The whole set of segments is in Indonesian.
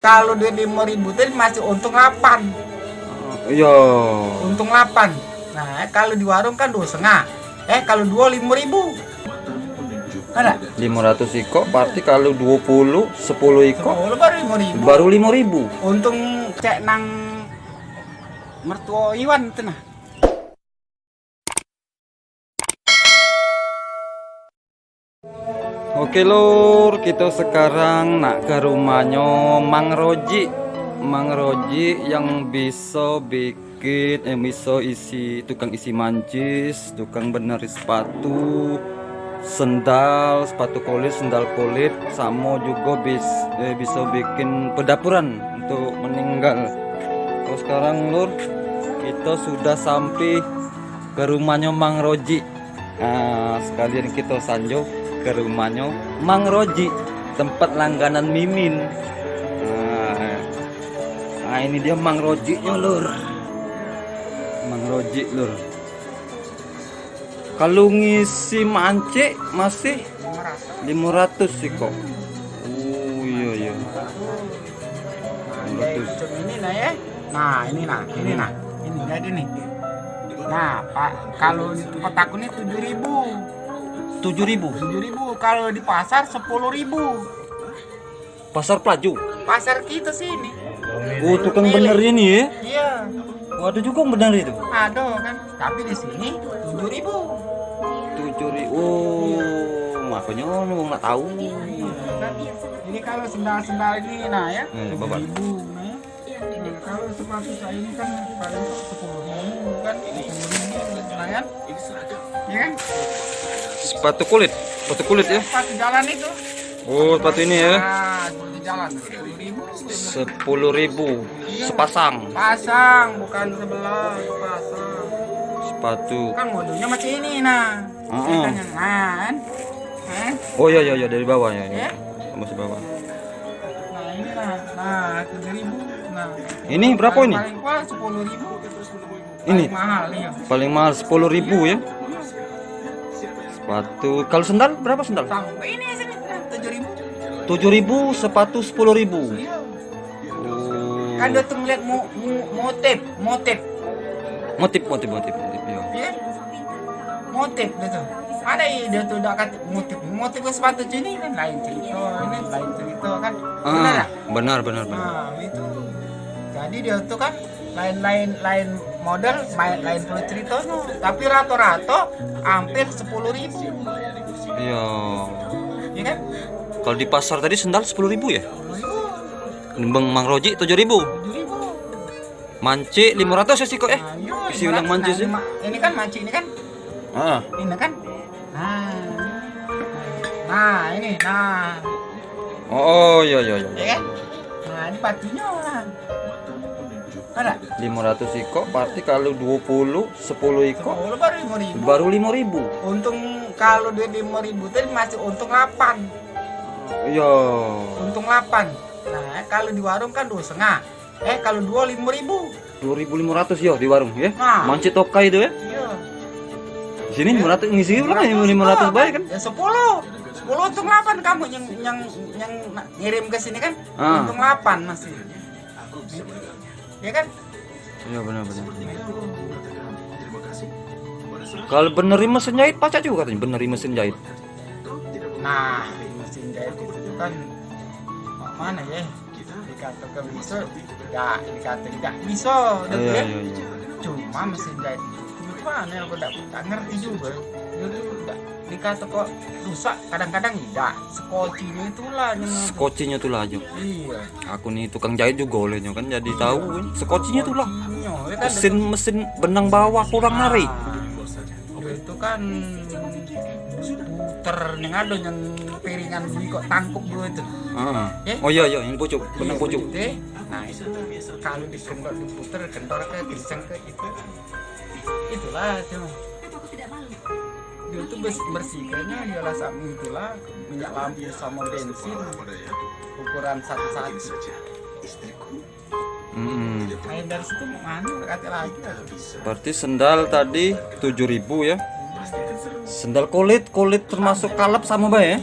Kalau duit 5.000 tadi masih untung 8. Iya. Untung 8. Nah, kalau di warung kan 2,5. Kalau 2 5.000. Ada? 500 iko berarti kalau 20 10 iko 10 baru 5.000. baru 5.000. Untung cek nang mertua Iwan itu nah. Oke lur, kita sekarang nak ke rumahnya Mang Roji. Mang Roji yang bisa bikin, bisa isi, tukang isi mancis, tukang benerin sepatu, sendal, sepatu kulit, sendal kulit, sama juga bisa bikin pedapuran untuk meninggal. Terus sekarang lur, kita sudah sampai ke rumahnya Mang Roji. Nah, sekalian kita sanjung ke rumahnya Mang Roji, tempat langganan Mimin. Nah, ini dia Mang Rojinya lur. Mang Roji lur. Kalau ngisi mance masih 500 sih kok. Oh iya iya. 500. Ini nah ya. Nah, ini nah. Ini jadi nih. Nah, Pak, kalau di tempat aku nih 7.000. 7.000. Kalau di pasar 10.000. Pasar Pelaju. Pasar kita sini. Oh, tukang bener ini ya. Iya. Waduh juga bener itu. Ada kan. Tapi di sini 7.000. 7.000. Oh, makanya lu nggak tahu. Ini kalau sendal-sendal ini nah ya. Bapak. 7.000 nah ya. Nah, kalau sepatu saya ini kan paling 10.000 kan. 10.000 nah kan. Iya kan? Sepatu kulit ya. Sepatu jalan itu. Oh, sepatu ini ya. Nah, sepatu jalan 10.000 sepasang. Pasang, bukan sebelah, pasang. Sepatu. Kan modelnya macam ini nah. Ceritanya kan. Oh iya dari bawah ya. Ya. Masih bawah. Nah, ini nah. Nah, 7.000. Nah. Ini berapa ini? Paling mahal 10.000. Ini Paling mahal nih ya. paling mahal 10.000 ya. Sepatu. Kalau sendal berapa sendal? Sampai ini sini 7.000. 7.000 sepatu 10.000. Iya. Oh. Kan dia tuh ngeliat motif. Motif ya. Ya. Motif dia tuh. Ada ya dia tuh udah kata motif ke sepatu sini kan lain cerita kan. Benar ya? Benar. Nah, itu. Jadi dia tuh kan lain model, lain puluh ceritanya. Tapi rata-rata hampir 10.000. Iya. Iya kan? Kalau di pasar tadi sendal 10.000 ya? 10.000. Bang Mang Roji 7.000. 7.000. Manci 500 ya sih kok ya? Nah, iya, Isi ulang manci sih. Ini kan manci ini kan. Ah. Ini kan. Nah, ini nah. Oh iya. Ya kan? Nah, ini pacunya lah. Ada? 500 iko berarti kalau 20 10 iko Oh, baru 5.000. baru 5.000. Untung kalau duit 5.000 tadi masih untung 8. Iya. Untung 8. Nah, kalau di warung kan 2,5. Kalau 2 5.000. 2.500 ya di warung ya. Nah. Manci tokai itu ya. Iya. Di sini 500 ngisi berapa ya? 500 baik kan? Ya 10. 10 untung 8 kamu yang ngirim ke sini kan. Untung 8 masih. Ya kan? Iya benar. Kalau benerin mesin jahit pacak juga katanya benerin mesin jahit. Nah, mesin jahit itu kan mana ya? Dikata ke bisa, ya dikata tidak bisa. Iya. Cuma mesin jahit itu mana aku tak ngerti juga. Itu dikata kok rusak kadang-kadang tidak. Skocinya tuh lah aja. Iya. Aku nih tukang jahit juga olehnya kan jadi tahu kan. Skocinya tuh lah. Ya kan, Mesin benang bawah kurang nari. itu kan puter yang ada yang piringan beli kok tangkup gue itu. Oh iya yang pucuk, benang pucuk. Nah itu kalau dikendor diputer kendor ke pisang ke itu itulah cuma dia tuh bersihkannya dia rasa itulah minyak lampu sama bensin ukuran satu. Air dari situ mana kata lagi. Berarti sendal tadi 7.000 ya. Sendal kulit termasuk kalep sama bay ya.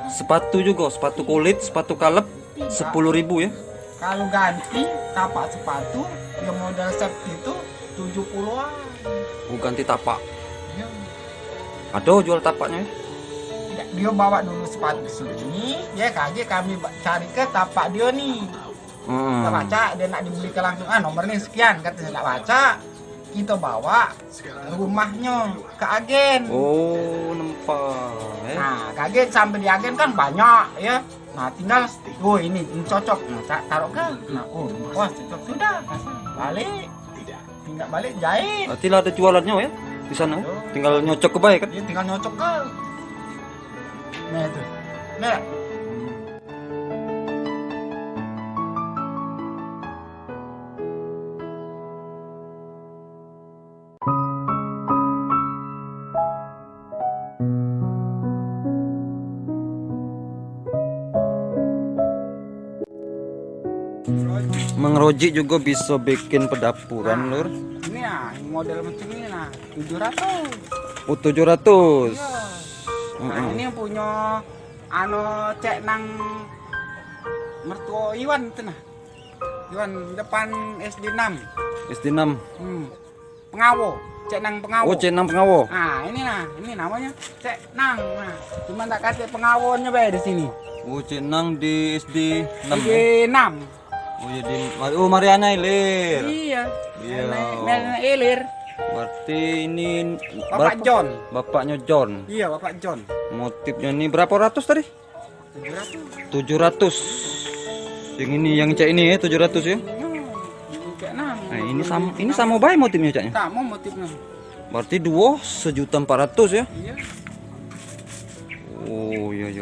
Sepatu juga, sepatu kulit, sepatu kalep 10.000 ya. Kalau ganti tapak sepatu yang model safety itu 70-an. Oh, ganti tapak. Ya. Ada jual tapaknya ya? Dia bawa dulu sepatu ke sini, ya kaget kami cari ke tapak dia nih. Kita baca, dia nak dibeli ke langsung, nomornya sekian, kata saya tak baca. Kita bawa ke rumahnya, ke agen. Oh, nempak. Nah, ke agen sampai di agen kan banyak ya. Nah, tinggal, ini cocok. Nah, taruh ke, wah cocok sudah. Balik, tinggal balik jahit. Berarti lah ada jualannya ya di sana. Tinggal nyocok ke baik kan? Dia tinggal nyocok ke. Nah itu, nah. Mang Roji juga bisa bikin pedapuran, Lur. Ini ya, model macam ini nah, 700. Oh, 700. Iya. Nah, ini yang punya cek nang mertua Iwan itu nah. Iwan depan SD 6. SD 6. Pengawo, cek nang pengawo. Oh, C6 pengawo. Nah, ini namanya cek nang. Nah, cuma tak kasih pengawonya be di sini. Oh, C6 di SD 6. SD 6. Oh, ya di Mariana Ilir. Iya. Iya. Mariana Ilir. Berarti ini Bapak John. Bapaknya John. Iya, Bapak John. Motifnya ini berapa ratus tadi? 700. 700. Yang ini yang cek ini ya 700 ya. Cek nang. Nah, ini sama baik motifnya caknya. Sama motifnya. Berarti dua 1.400.000 ya. Iya. Oh, iya.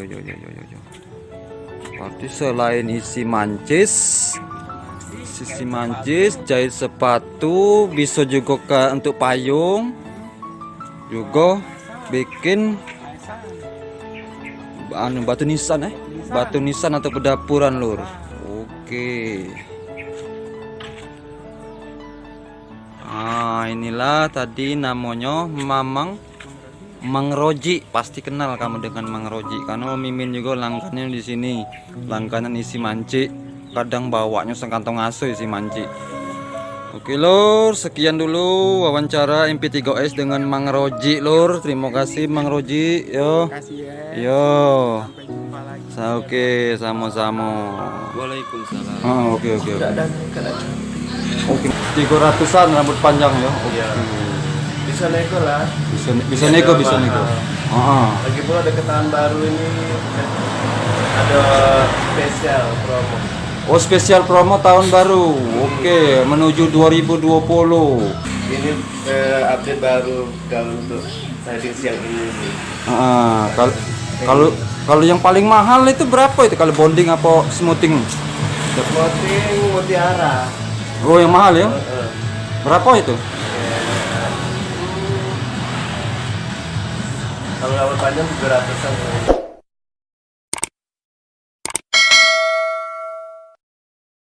Berarti selain isi mancis, jahit sepatu, bisa juga untuk payung, juga bikin batu nisan batu nisan atau pedapuran, Lur. Oke. Nah, inilah tadi namanya Mang Roji. Pasti kenal kamu dengan Mang Roji karena Mimin juga langgannya di sini. Langganan isi manci. Kadang bawanya sekantong asu isi manci. Oke, Lur, sekian dulu wawancara MP3S dengan Mang Roji, Lur. Terima kasih Mang Roji. Yo. Terima kasih ya. Yo. Sampai jumpa lagi. Oke, sama-sama. Waalaikumsalam. Oke. Oke. 300-an rambut panjang ya. Iya. Bisa nego lah. Bisa nego. Lagi pula ada tahun baru ini ada spesial promo. Oh, spesial promo tahun baru. Oke, menuju 2020. Ini update baru kalau untuk siding siang ini. Kalau yang paling mahal itu berapa itu kalau bonding apa smoothing? Moting mutiara. Oh, yang mahal ya? Berapa itu? Kalau rambut panjang 700-an.